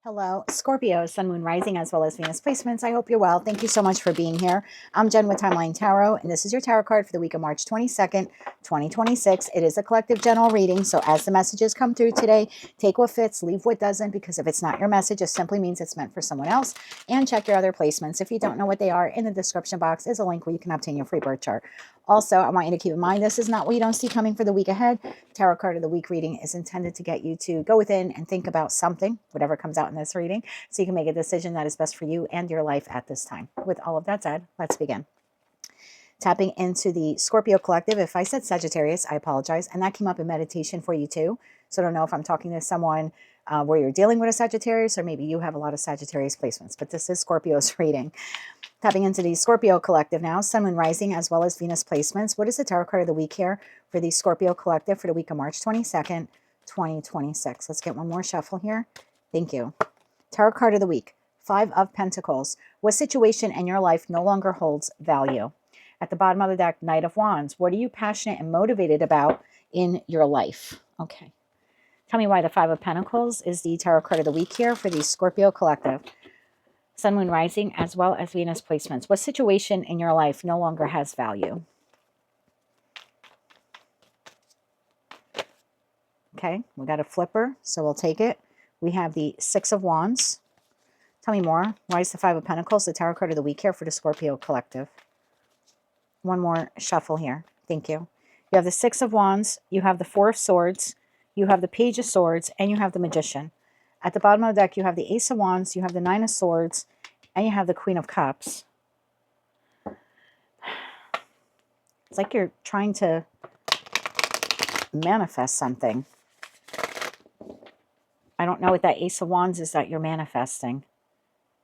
Hello, Scorpio, Sun, Moon, Rising, as well as Venus placements. I hope you're well. Thank you so much for being here. I'm Jen with Timeline Tarot, and this is your tarot card for the week of March 22nd, 2026. It is a collective general reading, so as the messages come through today, take what fits, leave what doesn't, because if it's not your message, it simply means it's meant for someone else. And check your other placements. If you don't know what they are, in the description box is a link where you can obtain your free birth chart. Also, I want you to keep in mind, this is not what you don't see coming for the week ahead. Tarot card of the week reading is intended to get you to go within and think about something, whatever comes out in this reading, so you can make a decision that is best for you and your life at this time. With all of that said, let's begin. Tapping into the Scorpio collective. If I said Sagittarius, I apologize. And that came up in meditation for you too. So I don't know if I'm talking to someone where you're dealing with a Sagittarius, or maybe you have a lot of Sagittarius placements, but this is Scorpio's reading. Tapping into the Scorpio collective now, Sun, Moon, Rising, as well as Venus placements. What is the tarot card of the week here for the Scorpio collective for the week of March 22nd, 2026? Let's get one more shuffle here. Thank you. Tarot card of the week, Five of Pentacles. What situation in your life no longer holds value? At the bottom of the deck, Knight of Wands. What are you passionate and motivated about in your life? Okay. Tell me why the Five of Pentacles is the tarot card of the week here for the Scorpio collective. Sun, Moon, Rising, as well as Venus placements. What situation in your life no longer has value? Okay, we got a flipper, so we'll take it. We have the Six of Wands. Tell me more. Why is the Five of Pentacles the tarot card of the week here for the Scorpio collective? One more shuffle here. Thank you. You have the Six of Wands. You have the Four of Swords. You have the Page of Swords. And you have the Magician. At the bottom of the deck, you have the Ace of Wands. You have the Nine of Swords. And you have the Queen of Cups. It's like you're trying to manifest something. I don't know what that Ace of Wands is that you're manifesting.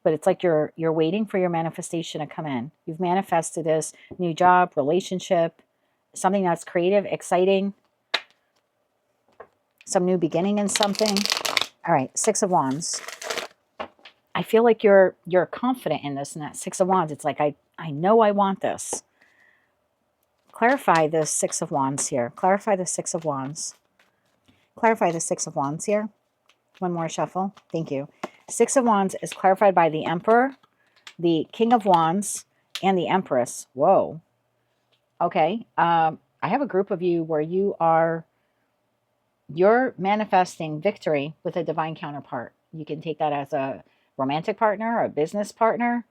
But it's like you're waiting for your manifestation to come in. You've manifested this new job, relationship, something that's creative, exciting, some new beginning in something. All right, Six of Wands. I feel like you're confident in this, and that Six of Wands, it's like, I know I want this. Clarify the Six of Wands here. Clarify the Six of Wands. Clarify the Six of Wands here. One more shuffle. Thank you. Six of Wands is clarified by the Emperor, the King of Wands, and the Empress. Whoa. Okay. I have a group of you where you're manifesting victory with a divine counterpart. You can take that as a romantic partner or a business partner.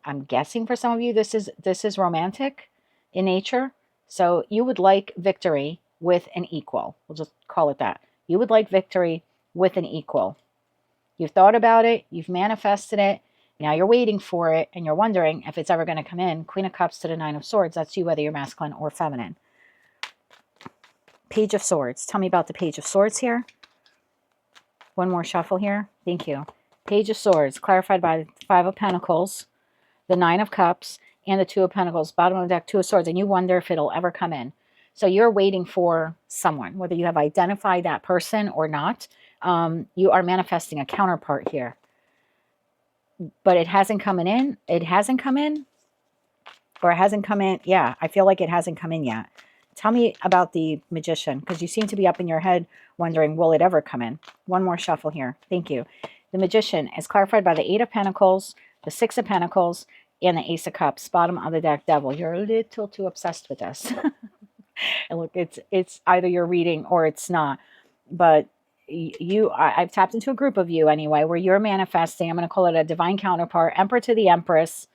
I'm guessing for some of you this is romantic in nature. So you would like victory with an equal. We'll just call it that. You would like victory with an equal. You've thought about it, you've manifested it, now you're waiting for it, and you're wondering if it's ever going to come in. Queen of Cups to the Nine of Swords, that's you, whether you're masculine or feminine. Page of Swords. Tell me about the Page of Swords here. One more shuffle here. Thank you. Page of Swords, clarified by the Five of Pentacles, the Nine of Cups, and the Two of Pentacles. Bottom of the deck, Two of Swords, and you wonder if it'll ever come in. So you're waiting for someone, whether you have identified that person or not. You are manifesting a counterpart here. But it hasn't come in. It hasn't come in. Or it hasn't come in. Yeah, I feel like it hasn't come in yet. Tell me about the Magician, because you seem to be up in your head wondering, will it ever come in? One more shuffle here. Thank you. The Magician is clarified by the Eight of Pentacles, the Six of Pentacles, and the Ace of Cups. Bottom of the deck, Devil. You're a little too obsessed with this. And look, it's either you're reading or it's not. But I've tapped into a group of you anyway, where you're manifesting. I'm going to call it a divine counterpart, Emperor to the Empress.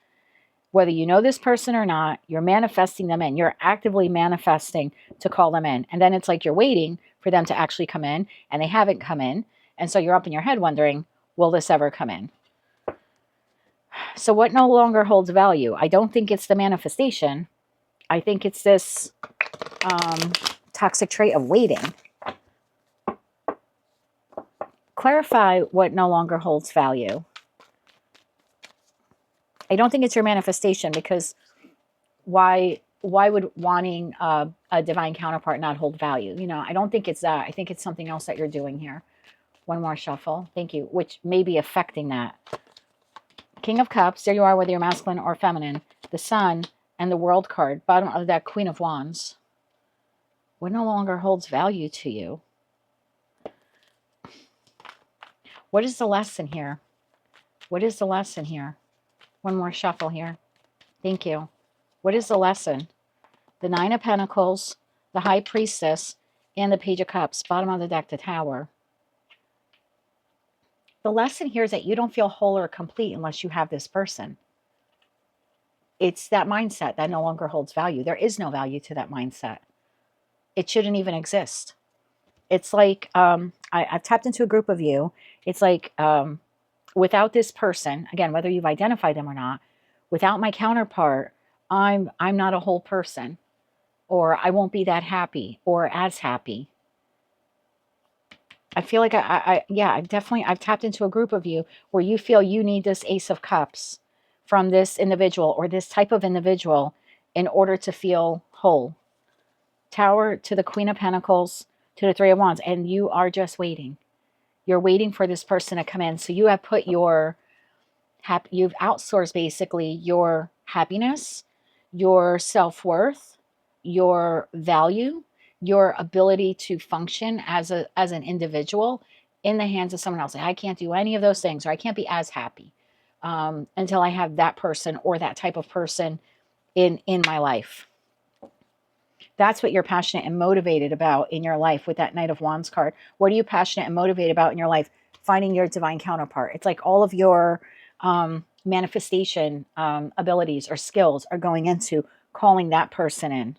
Whether you know this person or not, you're manifesting them in. You're actively manifesting to call them in. And then it's like you're waiting for them to actually come in, and they haven't come in. And so you're up in your head wondering, will this ever come in? So what no longer holds value? I don't think it's the manifestation. I think it's this toxic trait of waiting. Clarify what no longer holds value. I don't think it's your manifestation, because why would wanting a divine counterpart not hold value? You know, I don't think it's that. I think it's something else that you're doing here. One more shuffle. Thank you. Which may be affecting that. King of Cups. There you are, whether you're masculine or feminine. The Sun and the World card. Bottom of that, Queen of Wands. What no longer holds value to you? What is the lesson here? What is the lesson here? One more shuffle here. Thank you. What is the lesson? The Nine of Pentacles, the High Priestess, and the Page of Cups. Bottom of the deck, the Tower. The lesson here is that you don't feel whole or complete unless you have this person. It's that mindset that no longer holds value. There is no value to that mindset. It shouldn't even exist. It's like, I've tapped into a group of you. It's like, without this person, again, whether you've identified them or not, without my counterpart, I'm not a whole person, or I won't be that happy or as happy. I feel like I've tapped into a group of you where you feel you need this Ace of Cups from this individual or this type of individual in order to feel whole. Tower to the Queen of Pentacles to the Three of Wands, and you are just waiting. You're waiting for this person to come in. So you have put you've outsourced basically your happiness, your self-worth, your value, your ability to function as an individual in the hands of someone else. I can't do any of those things, or I can't be as happy until I have that person or that type of person in my life. That's what you're passionate and motivated about in your life with that Knight of Wands card. What are you passionate and motivated about in your life? Finding your divine counterpart. It's like all of your manifestation abilities or skills are going into calling that person in.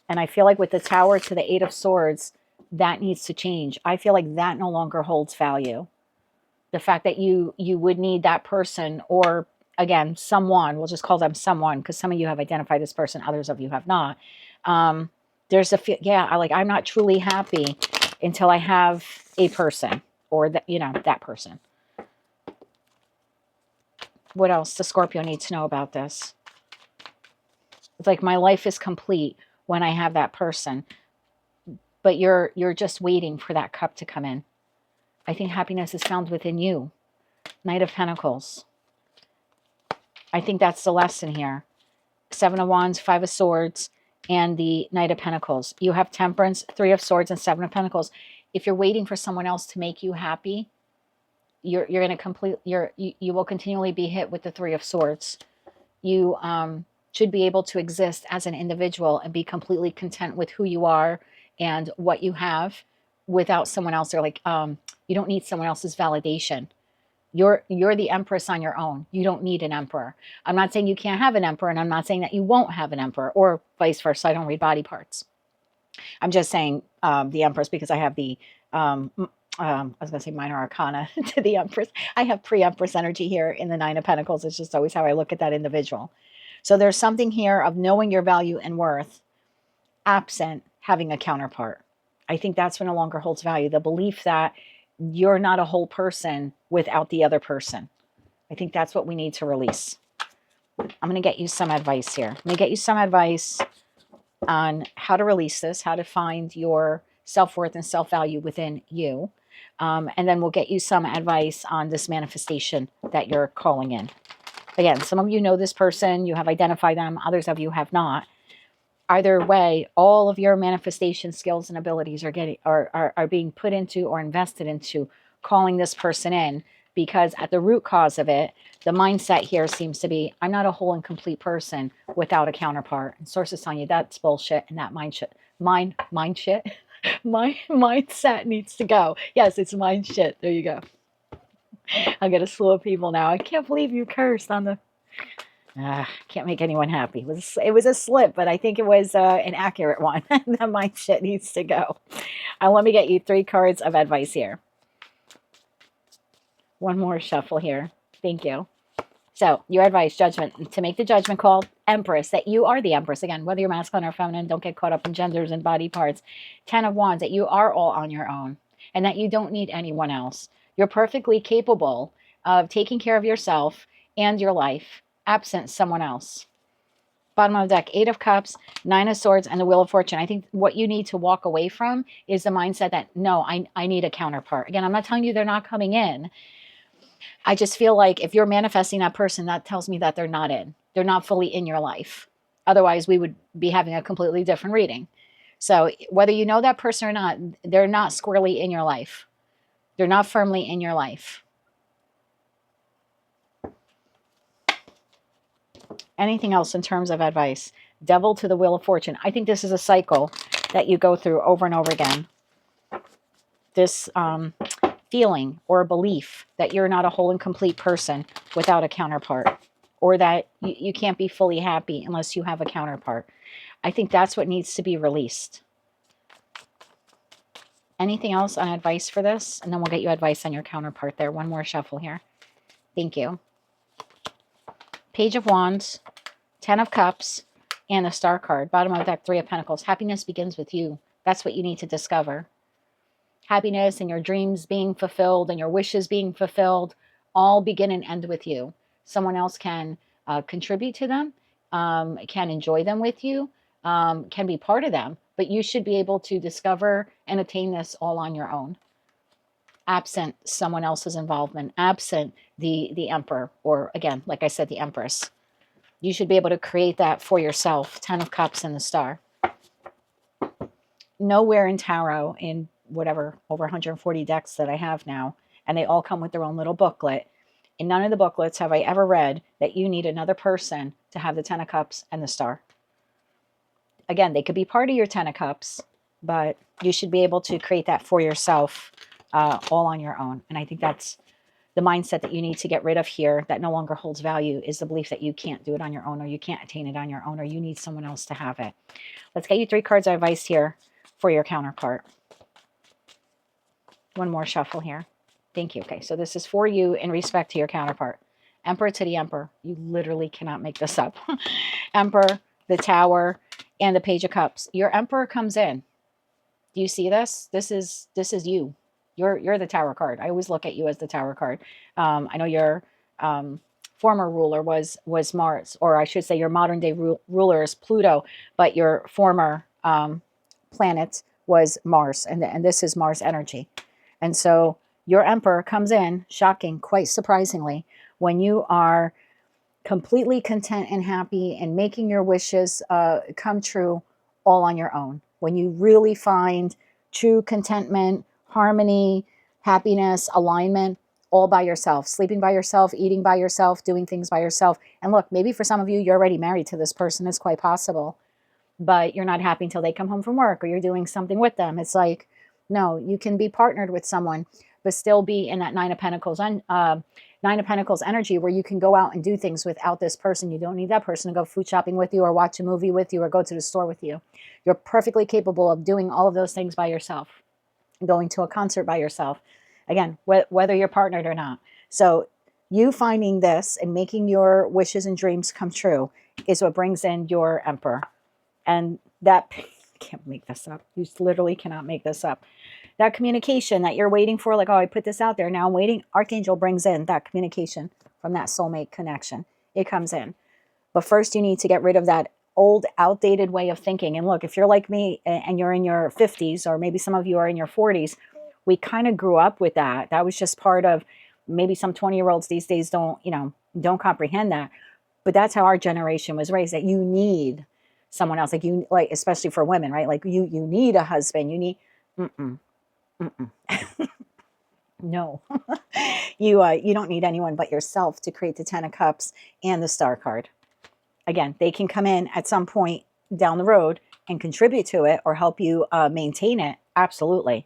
And I feel like with the Tower to the Eight of Swords, that needs to change. I feel like that no longer holds value. The fact that you would need that person, or again, someone, we'll just call them someone, because some of you have identified this person, others of you have not. There's I'm not truly happy until I have a person, or that person. What else does Scorpio need to know about this? It's like my life is complete when I have that person, but you're just waiting for that cup to come in. I think happiness is found within you. Knight of Pentacles. I think that's the lesson here. Seven of Wands, Five of Swords, and the Knight of Pentacles. You have Temperance, Three of Swords, and Seven of Pentacles. If you're waiting for someone else to make you happy, you will continually be hit with the Three of Swords. You should be able to exist as an individual and be completely content with who you are and what you have without someone else. Or like, you don't need someone else's validation. You're the empress on your own. You don't need an emperor. I'm not saying you can't have an emperor, and I'm not saying that you won't have an emperor, or vice versa. I don't read body parts. I'm just saying the empress because I have the, I was going to say minor arcana to the empress. I have pre-empress energy here in the Nine of Pentacles. It's just always how I look at that individual. So there's something here of knowing your value and worth absent having a counterpart. I think that's what no longer holds value. The belief that you're not a whole person without the other person. I think that's what we need to release. I'm going to get you some advice here. I'm going to get you some advice on how to release this, how to find your self-worth and self-value within you. And then we'll get you some advice on this manifestation that you're calling in. Again, some of you know this person, you have identified them, others of you have not. Either way, all of your manifestation skills and abilities are being put into or invested into calling this person in, because at the root cause of it, the mindset here seems to be, I'm not a whole and complete person without a counterpart. And sources telling you that's bullshit, and that mindset needs to go. Yes, it's mind shit. There you go. I'll get a slew of people now. I can't believe you cursed on the... can't make anyone happy. It was a slip, but I think it was an accurate one. That mind shit needs to go. Let me get you 3 cards of advice here. One more shuffle here. Thank you. So your advice, judgment, to make the judgment call, Empress, that you are the Empress. Again, whether you're masculine or feminine, don't get caught up in genders and body parts. 10 of Wands, that you are all on your own and that you don't need anyone else. You're perfectly capable of taking care of yourself and your life, absent someone else. Bottom of the deck, 8 of Cups, 9 of Swords, and the Wheel of Fortune. I think what you need to walk away from is the mindset that, no, I need a counterpart. Again, I'm not telling you they're not coming in. I just feel like if you're manifesting that person, that tells me that they're not in. They're not fully in your life. Otherwise, we would be having a completely different reading. So whether you know that person or not, they're not squarely in your life. They're not firmly in your life. Anything else in terms of advice? Devil to the Wheel of Fortune. I think this is a cycle that you go through over and over again. This feeling or belief that you're not a whole and complete person without a counterpart, or that you can't be fully happy unless you have a counterpart. I think that's what needs to be released. Anything else on advice for this? And then we'll get you advice on your counterpart there. One more shuffle here. Thank you. Page of Wands, 10 of Cups, and the Star card. Bottom of the deck, 3 of Pentacles. Happiness begins with you. That's what you need to discover. Happiness and your dreams being fulfilled and your wishes being fulfilled all begin and end with you. Someone else can contribute to them, can enjoy them with you, can be part of them, but you should be able to discover and attain this all on your own, absent someone else's involvement, absent the Emperor, or again, like I said, the Empress. You should be able to create that for yourself. 10 of Cups and the Star. Nowhere in tarot, in whatever, over 140 decks that I have now, and they all come with their own little booklet. In none of the booklets have I ever read that you need another person to have the 10 of Cups and the Star. Again, they could be part of your 10 of Cups, but you should be able to create that for yourself all on your own. And I think that's the mindset that you need to get rid of here that no longer holds value, is the belief that you can't do it on your own, or you can't attain it on your own, or you need someone else to have it. Let's get you 3 cards of advice here for your counterpart. One more shuffle here. Thank you. Okay, so this is for you in respect to your counterpart. Emperor to the Emperor. You literally cannot make this up. Emperor, the Tower, and the Page of Cups. Your Emperor comes in. Do you see this? This is you. You're the Tower card. I always look at you as the Tower card. I know your former ruler was Mars, or I should say your modern day ruler is Pluto, but your former planet was Mars, and this is Mars energy. And so your Emperor comes in, shocking, quite surprisingly, when you are completely content and happy and making your wishes come true all on your own. When you really find true contentment, harmony, happiness, alignment, all by yourself, sleeping by yourself, eating by yourself, doing things by yourself. And look, maybe for some of you, you're already married to this person. It's quite possible, but you're not happy until they come home from work or you're doing something with them. It's like, no, you can be partnered with someone, but still be in that Nine of Pentacles energy, where you can go out and do things without this person. You don't need that person to go food shopping with you, or watch a movie with you, or go to the store with you. You're perfectly capable of doing all of those things by yourself, going to a concert by yourself, again, whether you're partnered or not. So you finding this and making your wishes and dreams come true is what brings in your Emperor. And that, I can't make this up. You literally cannot make this up. That communication that you're waiting for, like, oh, I put this out there, now I'm waiting. Archangel brings in that communication from that soulmate connection. It comes in. But first you need to get rid of that old, outdated way of thinking. And look, if you're like me and you're in your 50s, or maybe some of you are in your 40s, we kind of grew up with that. That was just part of, maybe some 20-year-olds these days don't comprehend that. But that's how our generation was raised, that you need someone else, like especially for women, right? Like you need a husband, you need, no, you don't need anyone but yourself to create the 10 of Cups and the Star card. Again, they can come in at some point down the road and contribute to it or help you maintain it. Absolutely.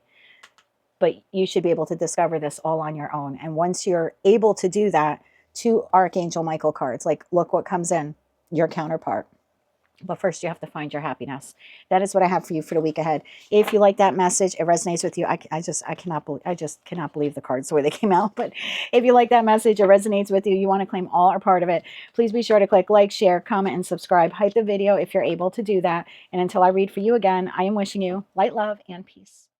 But you should be able to discover this all on your own. And once you're able to do that, 2 Archangel Michael cards, like, look what comes in, your counterpart. But first you have to find your happiness. That is what I have for you for the week ahead. If you like that message, it resonates with you. I just cannot believe the cards the way they came out. But if you like that message, it resonates with you, you want to claim all or part of it, please be sure to click like, share, comment, and subscribe. Hype the video if you're able to do that. And until I read for you again, I am wishing you light, love, and peace.